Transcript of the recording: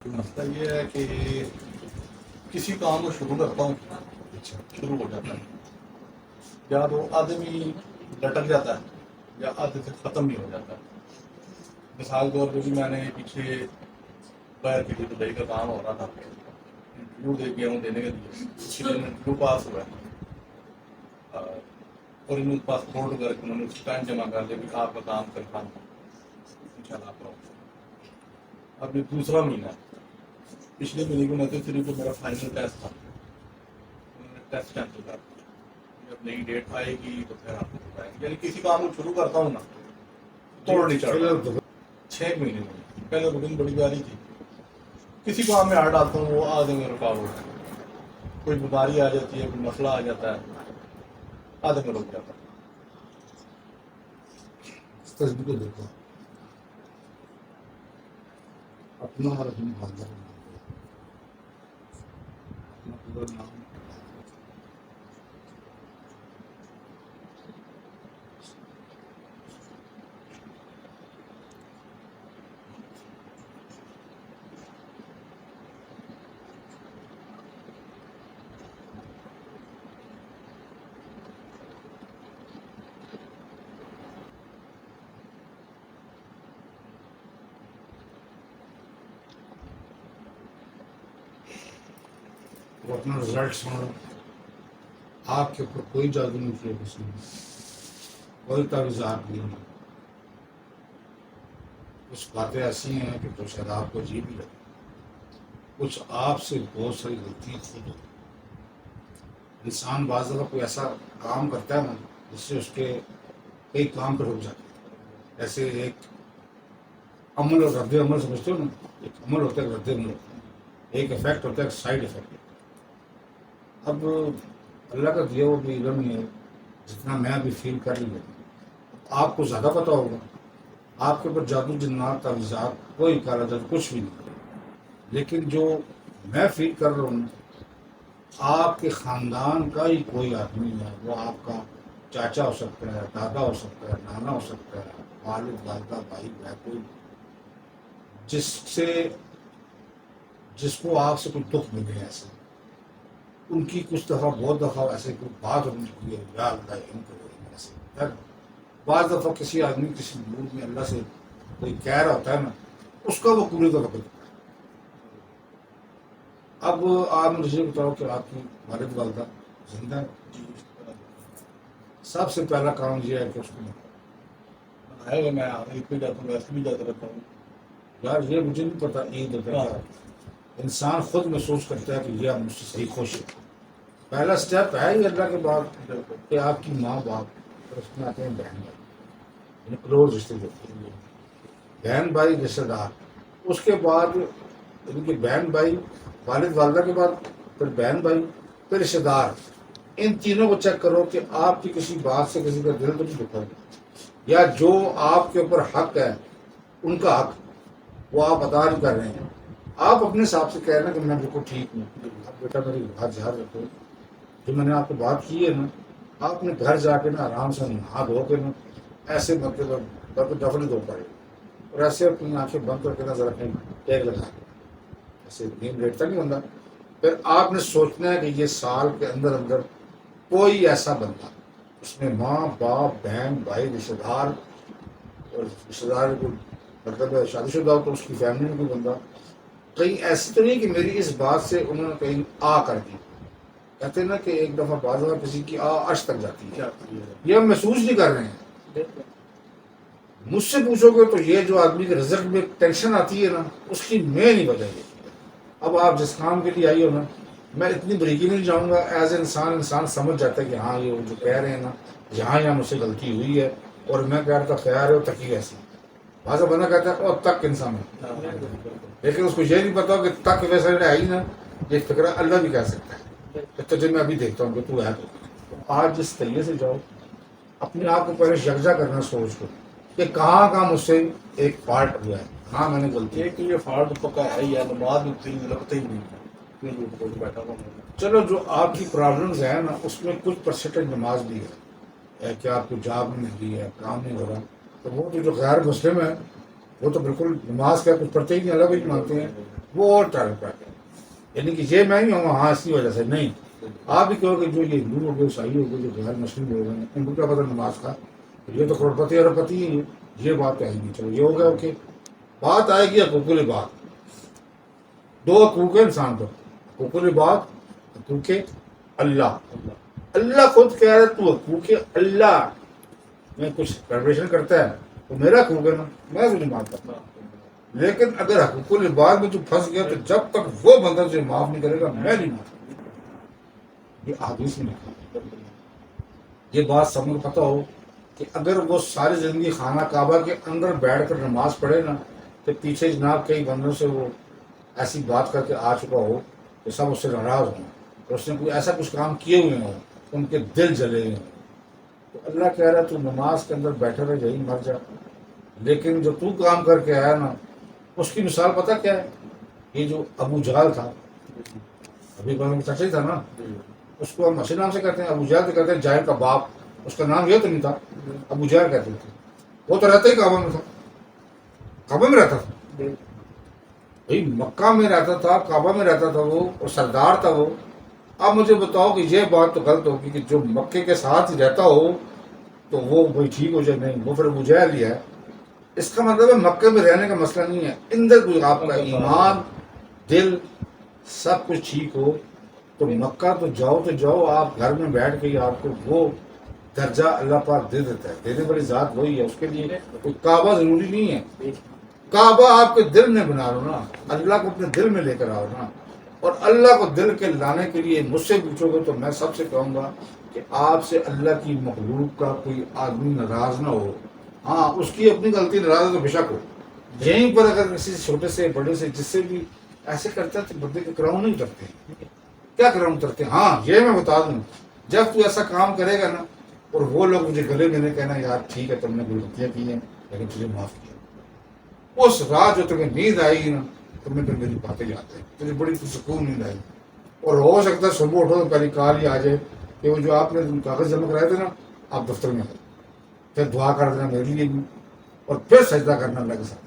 مسئلہ یہ ہے کہ کسی کام کو شروع کرتا ہوں، شروع ہو جاتا ہے، یا وہ آدمی لٹک جاتا ہے یا آدھے سے ختم نہیں ہو جاتا ہے۔ مثال کے طور پہ بھی میں نے پیچھے باہر کی دبئی کا کام ہو رہا تھا، انٹرویو دے گیا ہوں دینے کے لیے، انٹرویو پاس ہوا ہے اور انہوں نے پاسپورٹ کر کے انہوں نے ٹائم جمع کر دیا کہ آپ کا کام کرتا ہوں ان شاء اللہ آپ کا۔ اب یہ دوسرا مہینہ ہے، پچھلے مہینے کو نتیجے صرف میرا فائنل ٹیسٹ تھا، انہوں نے ٹیسٹ کینسل کر دیا، جب نئی ڈیٹ آئے گی تو پھر آپ کو بتائیں گے۔ یعنی کسی کام کو شروع کرتا ہوں نا توڑ نہیں چڑھتا۔ 6 مہینے میں پہلے روٹین بڑی پیاری تھی، کسی کام میں ہار ڈالتا ہوں وہ آدھے میں رکاوٹ ہے، کوئی بیماری آ جاتی ہے، کوئی مسئلہ آ جاتا ہے، آدھے میں رک جاتا ہے۔ اس تصویر کو دیکھو اپنا اور اپنے والدہ کا نام لو، اپنا پورا نام وہ اپنا رزلٹ سنو۔ آپ کے اوپر کوئی جادو نہیں کیا کسی نے، کوئی تعویذات نہیں، کچھ باتیں ایسی ہیں کہ تو شاید آپ کو عجیب ہی لگے، کچھ آپ سے بہت ساری غلطی خود ہو۔ انسان بعض دفعہ کوئی ایسا کام کرتا ہے نا جس سے اس کے کئی کام پر رک جاتے ہیں۔ ایسے ایک عمل اور رد عمل سمجھتے ہو نا، ایک عمل ہوتا ہے ایک رد عمل ہوتا ہے، ایک افیکٹ ہوتا ہے ایک سائڈ افیکٹ۔ اب اللہ کا دیا ہوا بھی علم ہے، جتنا میں ابھی فیل کر رہی ہوں آپ کو زیادہ پتہ ہوگا۔ آپ کے اوپر جادو جنات تعویذات کوئی کالا جادو کچھ بھی نہیں، لیکن جو میں فیل کر رہا ہوں آپ کے خاندان کا ہی کوئی آدمی ہے، وہ آپ کا چاچا ہو سکتا ہے، دادا ہو سکتا ہے، نانا ہو سکتا ہے، والد والدہ بھائی بہن، کوئی جس کو آپ سے کوئی دکھ ملے ایسے، ان کی کچھ دفعہ بہت دفعہ ایسے کوئی بات ہونے کی ہے، یا اللہ ان کو ایسے خیر، بعض دفعہ کسی آدمی کسی ملک میں اللہ سے کوئی کہہ رہا ہوتا ہے نا، اس کا وہ پوری دفعہ کرتا ہے۔ اب آپ مجھے بتاؤ کہ آپ کی والد والدہ زندہ ہے؟ سب سے پہلا کام یہ ہے کہ اس کو ہے وہ میں عید پہ جاتا ہوں، ویسے بھی جاتا رہتا ہوں۔ یار یہ مجھے نہیں پتا عید ہوتا ہے، انسان خود محسوس کرتا ہے کہ یہ مجھ سے صحیح خوش ہے۔ پہلا سٹیپ ہے ہی اللہ کے بعد کہ آپ کی ماں باپ، اور اس میں آتے ہیں بہن بھائی، کلوز رشتے ہوتے ہیں، بہن بھائی رشتے دار، اس کے بعد ان کے بہن بھائی، والد والدہ کے بعد پھر بہن بھائی، پھر رشتے دار۔ ان تینوں کو چیک کرو کہ آپ کی کسی بات سے کسی کا دل تو نہیں دکھا، یا جو آپ کے اوپر حق ہے ان کا حق وہ آپ ادا نہیں کر رہے ہیں۔ آپ اپنے حساب سے کہہ رہے ہیں کہ میں بالکل ٹھیک ہوں، اب بیٹا میری بات یاد رکھو، جو میں نے آپ کو بات کی ہے نا، آپ نے گھر جا کے نا آرام سے نہا دھو کے نا ایسے مطلب دفن دھو پائے، اور ایسے اپنی آنکھیں بند کر کے نا ذرا کہیں ٹیک لگا کے ایسے نیند لیٹتا نہیں بندہ، پھر آپ نے سوچنا ہے کہ یہ سال کے اندر اندر کوئی ایسا بندہ اس میں ماں باپ بہن بھائی رشتے دار، اور رشتے دار کو مطلب شادی شدہ ہو تو اس کی فیملی میں کوئی بندہ کہیں ایسی تو نہیں کہ میری اس بات سے انہوں نے کہیں آ کر دی۔ کہتے ہیں نا کہ ایک دفعہ بعض دفعہ کسی کی عرش تک جاتی ہے، یہ ہم محسوس نہیں کر رہے ہیں۔ مجھ سے پوچھو گے تو یہ جو آدمی کے رزق میں ٹینشن آتی ہے نا، اس کی میں نہیں وجہ یہ۔ اب آپ جس کام کے لیے آئی ہو نا، میں اتنی بریکی نہیں جاؤں گا، ایز اے انسان سمجھ جاتا ہے کہ ہاں یہ جو کہہ رہے ہیں نا یہاں مجھ سے غلطی ہوئی ہے، اور میں کہہ رہا تھا خیال ہے وہ تکی ایسی، بعض بندہ کہتا ہے اور تک انسان ہے، لیکن اس کو یہ نہیں پتا کہ تک ویسا ہے ہی نا، یہ فکرہ اللہ بھی کہہ سکتا ہے کہ تجھے میں ابھی دیکھتا ہوں کہ تو ہے تو آج جس طریقے سے جاؤ اپنے آپ کو پہلے یکجا کرنا سوچ کو کہ کہاں کہاں مجھ سے ایک فالٹ ہوا ہے، ہاں میں نے غلطی ایک تو یہ فالٹ پکا ہے ہی ہے، نماز میں صحیح لگتا ہی نہیں ہے، بیٹھا ہوں۔ چلو جو آپ کی پرابلمز ہیں نا اس میں کچھ پرسنٹیج نماز بھی ہے کہ آپ کو جاب نہیں مل رہی ہے، کام نہیں ہو رہا، تو وہ جو غیر مسلم ہے وہ تو بالکل نماز کا کچھ پڑھتے ہی نہیں، الگ ہی مانتے ہیں، وہ اور ٹارگٹ پہ آ گیا. یعنی کہ یہ میں نہیں ہوں ہاں اسی وجہ سے نہیں. آپ بھی کہو کہ جو یہ ہندو ہو گئے عیسائی ہو گئے جو غیر مسلم لوگ ہیں ان کو کیا پتہ نماز کا, یہ تو کروڑپتی اربپتی ہی ہے, یہ بات تو ہے ہی نہیں. چلو یہ ہو گیا اوکے. بات آئے گی حقوق العباد. دو حقوق ہے انسان پر, حقوق العباد, حقوق اللہ. اللہ خود کہہ رہا ہے تو حقوق اللہ میں کچھ پریپریشن کرتا ہے تو میرا حقوق ہے نا, میں تو نہیں مانتا. لیکن اگر حقوق العباد میں تو پھنس گیا تو جب تک وہ بندہ تجھے معاف نہیں کرے گا میں نہیں مانتا. یہ احادیث میں لکھا ہے. یہ بات سب کو پتہ ہو کہ اگر وہ ساری زندگی خانہ کعبہ کے اندر بیٹھ کر نماز پڑھے نا تو پیچھے جناب کئی بندوں سے وہ ایسی بات کر کے آ چکا ہو کہ سب اس سے ناراض ہوں اور اس نے کوئی ایسا کچھ کام کیے ہوئے ہوں تو ان کے دل جلے ہوئے ہوں. تو اللہ کہہ رہا ہے تو نماز کے اندر بیٹھے رہے یہی مر جا. لیکن جو تو کام کر کے آیا نا اس کی مثال پتہ کیا ہے؟ یہ جو ابو جہل تھا, ابھی چچا ہی تھا نا, اس کو ہم اچھے نام سے کہتے ہیں ابو جہل. تو کہتے ہیں جاہل کا باپ, اس کا نام یہ تو نہیں تھا, ابو جہل کہتے تھے. وہ تو رہتا ہی کعبہ میں تھا, کعبہ میں رہتا تھا بھائی, مکہ میں رہتا تھا, کعبہ میں رہتا تھا وہ, اور سردار تھا وہ. اب مجھے بتاؤ کہ یہ بات تو غلط ہوگی کہ جو مکے کے ساتھ ہی رہتا ہو تو وہ بھائی ٹھیک ہو جائے. نہیں, وہ پھر ابو جہل ہی ہے. اس کا مطلب ہے مکے میں رہنے کا مسئلہ نہیں ہے, اندر کوئی آپ کا ایمان دل سب کچھ ٹھیک ہو تو مکہ تو جاؤ آپ گھر میں بیٹھ کے ہی آپ کو وہ درجہ اللہ پاک دے دیتا ہے. دینے والی ذات وہی ہے, اس کے لیے کوئی کعبہ ضروری نہیں ہے. کعبہ آپ کے دل میں بنا لو نا, اللہ کو اپنے دل میں لے کر آؤ نا. اور اللہ کو دل کے لانے کے لیے مجھ سے پوچھو گے تو میں سب سے کہوں گا کہ آپ سے اللہ کی مخلوق کا کوئی آدمی ناراض نہ ہو. ہاں اس کی اپنی غلطی ناراض ہے تو بے شک ہو. یہیں پر اگر کسی چھوٹے سے بڑے سے جس سے بھی ایسے کرتا ہے تو بندے کے کراؤں نہیں کرتے. کیا کراؤں کرتے ہیں؟ ہاں یہ میں بتا دوں, جب تو ایسا کام کرے گا نا اور وہ لوگ مجھے گلے ملے کہنا یار ٹھیک ہے تم نے غلطیاں کی ہیں لیکن تجھے معاف کیا, اس رات جو تمہیں نیند آئے گی نا تمہیں پھر میری باتیں یاد آئیں, تجھے بڑی سکون نیند آئی. اور ہو سکتا ہے صبح اٹھو تو پہلی کال ہی آ جائے کہ وہ جو آپ نے کاغذ جمع کرائے تھے نا آپ دفتر میں آئے, پھر دعا کر دینا میرے لیے بھی, اور پھر سجدہ کرنا اللہ کے ساتھ.